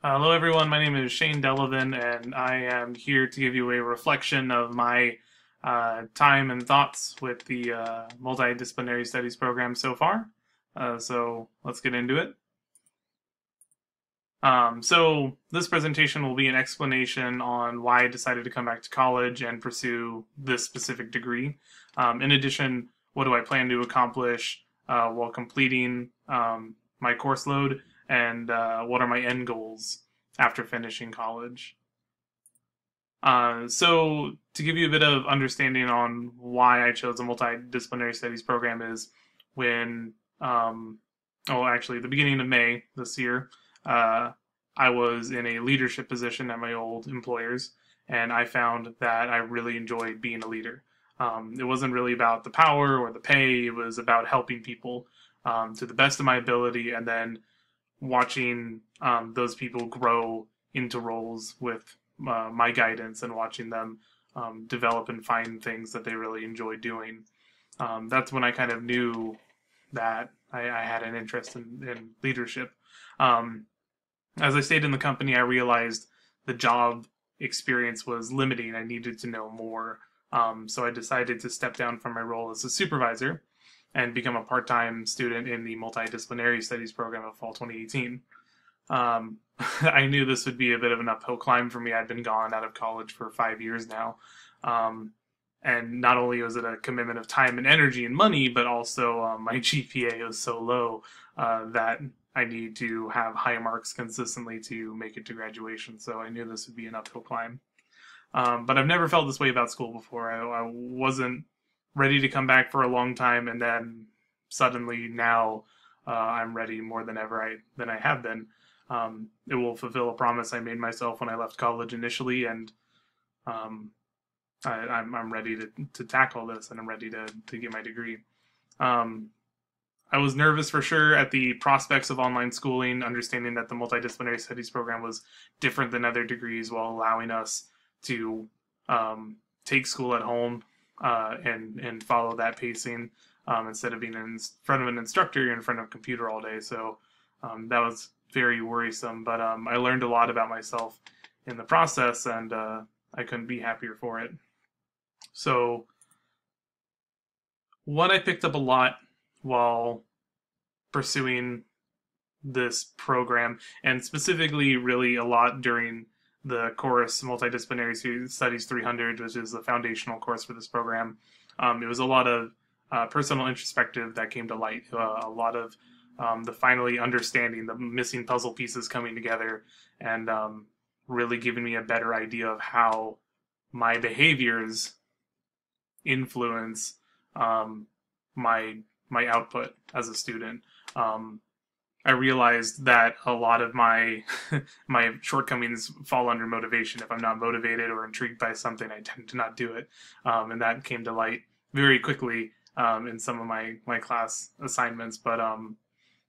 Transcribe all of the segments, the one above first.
Hello, everyone. My name is Shane Delavin, and I am here to give you a reflection of my time and thoughts with the multidisciplinary studies program so far. So let's get into it. So this presentation will be an explanation on why I decided to come back to college and pursue this specific degree. In addition, what do I plan to accomplish while completing my course load, and what are my end goals after finishing college? So to give you a bit of understanding on why I chose a multidisciplinary studies program is when, actually, the beginning of May this year, uh, I was in a leadership position at my old employers, and I found that I really enjoyed being a leader. It wasn't really about the power or the pay; it was about helping people to the best of my ability, and then watching those people grow into roles with my guidance and watching them develop and find things that they really enjoy doing. That's when I kind of knew that I had an interest in leadership. Um, as I stayed in the company, I realized the job experience was limiting. I needed to know more. So I decided to step down from my role as a supervisor and become a part-time student in the multidisciplinary studies program of fall 2018. Um, I knew this would be a bit of an uphill climb for me. I'd been gone out of college for 5 years now. Um, and not only was it a commitment of time and energy and money, but also my GPA was so low that I need to have high marks consistently to make it to graduation. So I knew this would be an uphill climb. But I've never felt this way about school before. I wasn't ready to come back for a long time, and then suddenly now I'm ready more than ever than I have been. It will fulfill a promise I made myself when I left college initially, and um, I'm ready to tackle this, and I'm ready to get my degree. Um, I was nervous for sure at the prospects of online schooling, understanding that the multidisciplinary studies program was different than other degrees while allowing us to take school at home and follow that pacing. Instead of being in front of an instructor, you're in front of a computer all day. So that was very worrisome. But I learned a lot about myself in the process, and I couldn't be happier for it. So what I picked up a lot while pursuing this program, and specifically really a lot during the course Multidisciplinary Studies 300, which is the foundational course for this program. It was a lot of personal introspective that came to light, a lot of the finally understanding the missing puzzle pieces coming together, and really giving me a better idea of how my behaviors influence my my output as a student. Um, I realized that a lot of my my shortcomings fall under motivation. If I'm not motivated or intrigued by something, I tend to not do it, and that came to light very quickly in some of my class assignments. But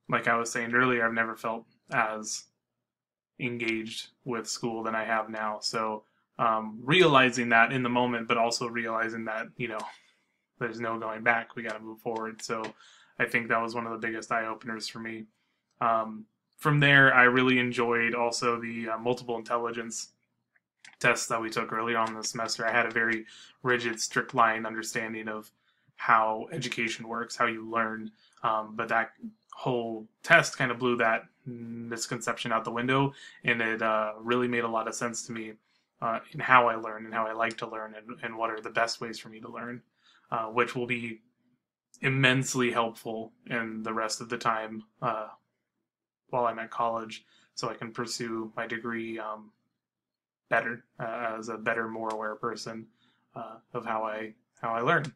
like I was saying earlier, I've never felt as engaged with school than I have now. So realizing that in the moment, but also realizing that there's no going back. We got to move forward. So I think that was one of the biggest eye openers for me. From there, I really enjoyed also the multiple intelligence tests that we took earlier on in the semester. I had a very rigid, strict line understanding of how education works, how you learn. But that whole test kind of blew that misconception out the window, and it really made a lot of sense to me in how I learn and how I like to learn, and what are the best ways for me to learn, which will be immensely helpful in the rest of the time while I'm at college, so I can pursue my degree better as a better, more aware person of how I learn.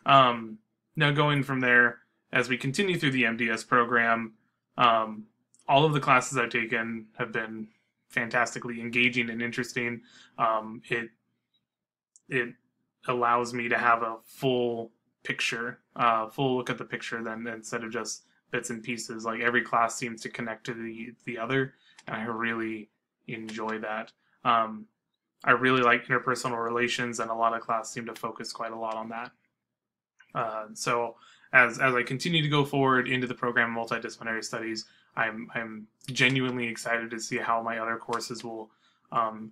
Now, going from there, as we continue through the MDS program, all of the classes I've taken have been fantastically engaging and interesting. It allows me to have a full picture, full look at the picture, then instead of just bits and pieces. Like every class seems to connect to the other, and I really enjoy that. I really like interpersonal relations, and a lot of class seem to focus quite a lot on that. So as I continue to go forward into the program of multidisciplinary studies, I'm genuinely excited to see how my other courses will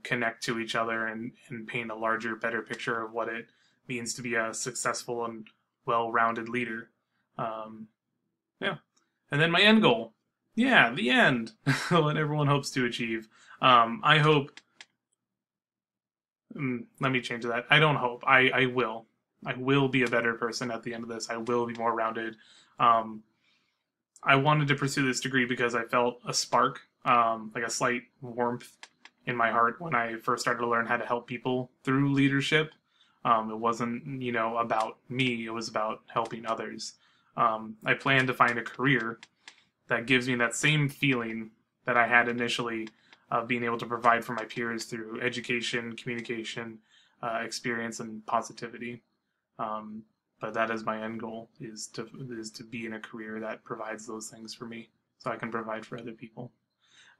connect to each other and paint a larger, better picture of what it means to be a successful and well-rounded leader. Um, yeah. And then my end goal. Yeah, the end. What everyone hopes to achieve. I hope. Let me change that. I don't hope. I will. I will be a better person at the end of this. I will be more rounded. Um, I wanted to pursue this degree because I felt a spark, like a slight warmth in my heart when I first started to learn how to help people through leadership. It wasn't, about me. It was about helping others. I plan to find a career that gives me that same feeling that I had initially of being able to provide for my peers through education, communication, experience, and positivity. But that is my end goal: is to be in a career that provides those things for me, so I can provide for other people.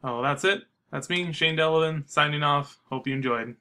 Oh, that's it. That's me, Shane Delavan, signing off. Hope you enjoyed.